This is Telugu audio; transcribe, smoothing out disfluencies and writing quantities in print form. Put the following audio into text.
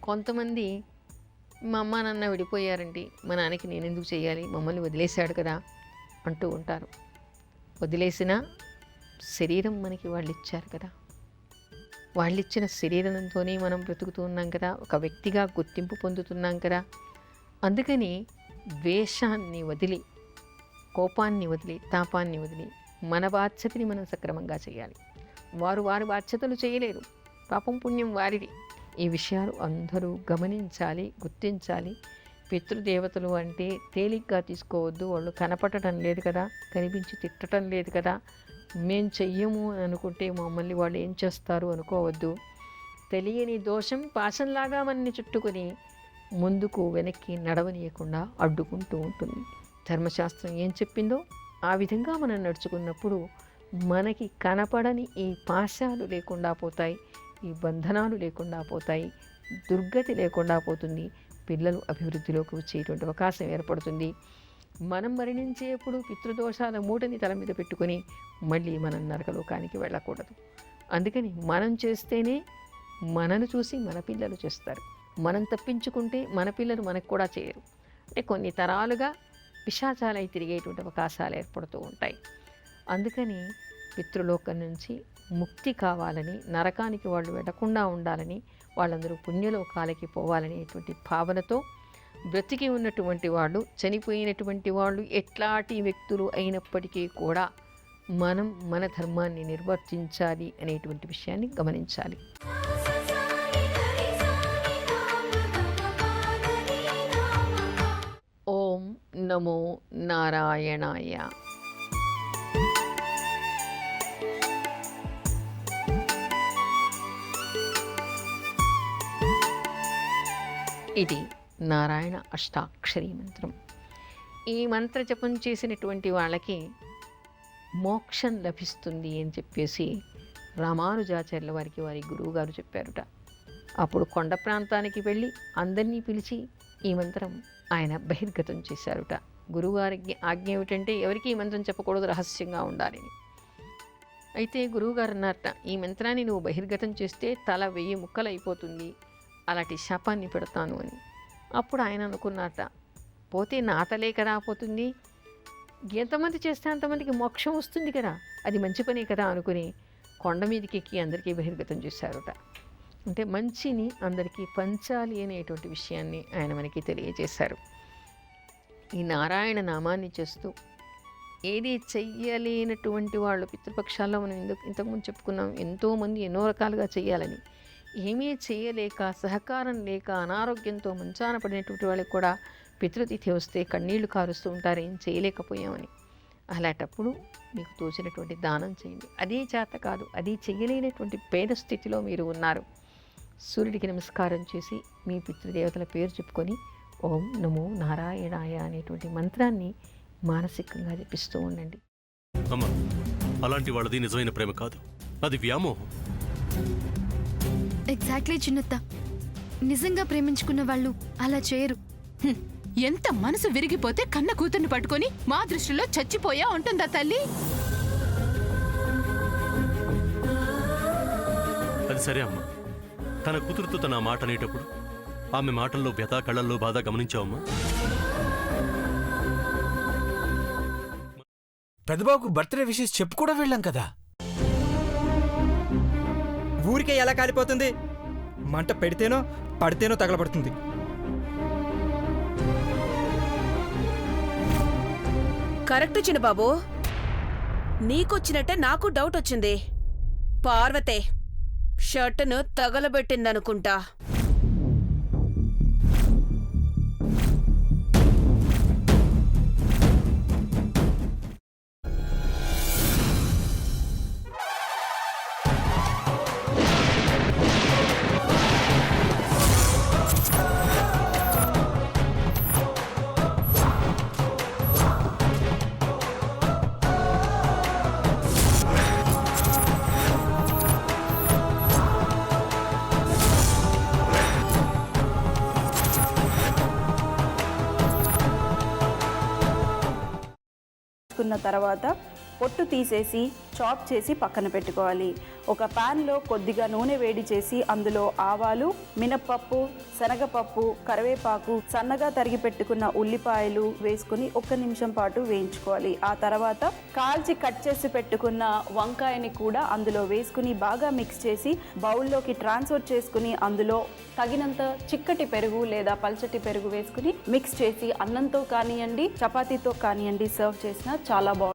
కొంతమంది మా అమ్మ నాన్న విడిపోయారండి, మా నాన్నకి నేనెందుకు చేయాలి, మమ్మల్ని వదిలేశాడు కదా అంటూ ఉంటారు. వదిలేసిన శరీరం మనకి వాళ్ళు ఇచ్చారు కదా, వాళ్ళిచ్చిన శరీరంతోనే మనం బ్రతుకుతూ ఉన్నాం కదా, ఒక వ్యక్తిగా గుర్తింపు పొందుతున్నాం కదా. అందుకని ద్వేషాన్ని వదిలి, కోపాన్ని వదిలి, తాపాన్ని వదిలి మన బాధ్యతని మనం సక్రమంగా చేయాలి. వారి బాధ్యతలు చేయలేరు, పాపం పుణ్యం వారిది. ఈ విషయాలు అందరూ గమనించాలి, గుర్తించాలి. పితృదేవతలు అంటే తేలిగ్గా తీసుకోవద్దు. వాళ్ళు కనపడటం లేదు కదా, కనిపించి తిట్టడం లేదు కదా, మేం చెయ్యము అని అనుకుంటే మమ్మల్ని వాళ్ళు ఏం చేస్తారు అనుకోవద్దు. తెలియని దోషం పాశంలాగా మనని చుట్టుకొని ముందుకు వెనక్కి నడవనీయకుండా అడ్డుకుంటూ ఉంటుంది. ధర్మశాస్త్రం ఏం చెప్పిందో ఆ విధంగా మనం నడుచుకున్నప్పుడు మనకి కనపడని ఈ పాశాలు లేకుండా పోతాయి, ఈ బంధనాలు లేకుండా పోతాయి, దుర్గతి లేకుండా పోతుంది. పిల్లలు అభివృద్ధిలోకి వచ్చేటువంటి అవకాశం ఏర్పడుతుంది. మనం మరణించేప్పుడు పితృదోషాల మూటని తల మీద పెట్టుకొని మళ్ళీ మనం నరకలోకానికి వెళ్ళకూడదు. అందుకని మనం చేస్తేనే మనను చూసి మన పిల్లలు చేస్తారు. మనం తప్పించుకుంటే మన పిల్లలు మనకు కూడా చేయరు. అంటే కొన్ని తరాలుగా పిశాచాలై తిరిగేటువంటి అవకాశాలు ఏర్పడుతూ ఉంటాయి. అందుకని పితృలోకం నుంచి ముక్తి కావాలని, నరకానికి వాళ్ళు వెళ్లకుండా ఉండాలని, వాళ్ళందరూ పుణ్యలోకాలకి పోవాలనేటువంటి భావనతో బ్రతికి ఉన్నటువంటి వాళ్ళు, చనిపోయినటువంటి వాళ్ళు ఎట్లాంటి వ్యక్తులు అయినప్పటికీ కూడా మనం మన ధర్మాన్ని నిర్వర్తించాలి అనేటువంటి విషయాన్ని గమనించాలి. ఓం నమో నారాయణాయ. ఇది నారాయణ అష్టాక్షరీ మంత్రం. ఈ మంత్ర జపం చేసినటువంటి వాళ్ళకి మోక్షం లభిస్తుంది అని చెప్పేసి రామానుజాచార్యుల వారికి వారి గురువుగారు చెప్పారుట. అప్పుడు కొండ ప్రాంతానికి వెళ్ళి అందరినీ పిలిచి ఈ మంత్రం ఆయన బహిర్గతం చేశారుట. గురువుగారికి ఆజ్ఞ ఏమిటంటే ఎవరికి ఈ మంత్రం చెప్పకూడదు, రహస్యంగా ఉండాలని. అయితే గురువుగారు అన్నారట, ఈ మంత్రాన్ని నువ్వు బహిర్గతం చేస్తే తల 1000 ముక్కలు అయిపోతుంది, అలాంటి శాపాన్ని పెడతాను అని. అప్పుడు ఆయన అనుకున్నారట, పోతే నా తలే కదా పోతుంది, ఎంతమంది చేస్తే అంతమందికి మోక్షం వస్తుంది కదా, అది మంచి పనే కదా అనుకుని కొండ మీదకి ఎక్కి అందరికీ బహిర్గతం చేశారట. అంటే మంచిని అందరికీ పంచాలి అనేటువంటి విషయాన్ని ఆయన మనకి తెలియజేశారు. ఈ నారాయణ నామాన్ని చేస్తూ ఏది చెయ్యలేనటువంటి వాళ్ళు, పితృపక్షాల్లో మనం ఇంతకుముందు చెప్పుకున్నాం, ఎంతోమంది ఎన్నో రకాలుగా చెయ్యాలని, ఏమీ చేయలేక, సహకారం లేక, అనారోగ్యంతో మంచాన పడినటువంటి వాళ్ళకి కూడా పితృతిథి వస్తే కన్నీళ్లు కారుస్తూ ఉంటారు, ఏం చేయలేకపోయామని. అలాంటప్పుడు మీకు తోచినటువంటి దానం చేయండి. అదే చేత కాదు, అది చేయలేనటువంటి పేద స్థితిలో మీరు ఉన్నారు, సూర్యుడికి నమస్కారం చేసి మీ పితృదేవతల పేరు చెప్పుకొని ఓం నమో నారాయణాయ అనేటువంటి మంత్రాన్ని మానసికంగా జపిస్తూ ఉండండి. అమ్మా, అలాంటి వాళ్ళది నిజమైన ప్రేమ కాదు, అది వ్యామోహం. ఎగ్జాక్ట్లీ చిన్నత్త, నిజంగా ప్రేమించుకున్న వాళ్ళు అలా చేయరు. ఎంత మనసు విరిగిపోతే కన్న కూతుర్ని పట్టుకొని మా దృష్టిలో చచ్చిపోయా ఉంటుందా తల్లి? అది సరే అమ్మా, తన కూతురుతో తన మాట అనేటప్పుడు ఆమె మాటల్లో వ్యథ, కళ్ళల్లో బాధ గమనించావమ్మా? పెద్దబాబుకు బర్త్డే విషెస్ చెప్పు కూడా వెళ్ళాం కదా. ఊరికే ఎలా కాలిపోతుంది? మంట పెడితేనో పడితేనో తగలబడుతుంది. కరెక్ట్ చిన్నబాబు, నీకొచ్చినట్టే నాకు డౌట్ వచ్చింది. పార్వతే షర్టును తగలబెట్టిందనుకుంటా. కున్న తర్వాత పొట్టు తీసేసి చాప్ చేసి పక్కన పెట్టుకోవాలి. ఒక ప్యాన్లో కొద్దిగా నూనె వేడి చేసి అందులో ఆవాలు, మినప్పప్పు, శనగపప్పు, కరివేపాకు, సన్నగా తరిగి పెట్టుకున్న ఉల్లిపాయలు వేసుకుని 1 నిమిషం పాటు వేయించుకోవాలి. ఆ తర్వాత కాల్చి కట్ చేసి పెట్టుకున్న వంకాయని కూడా అందులో వేసుకుని బాగా మిక్స్ చేసి బౌల్లోకి ట్రాన్స్ఫర్ చేసుకుని అందులో తగినంత చిక్కటి పెరుగు లేదా పల్చటి పెరుగు వేసుకుని మిక్స్ చేసి అన్నంతో కానివ్వండి, చపాతీతో కానివ్వండి సర్వ్ చేసినా చాలా బాగుంటుంది.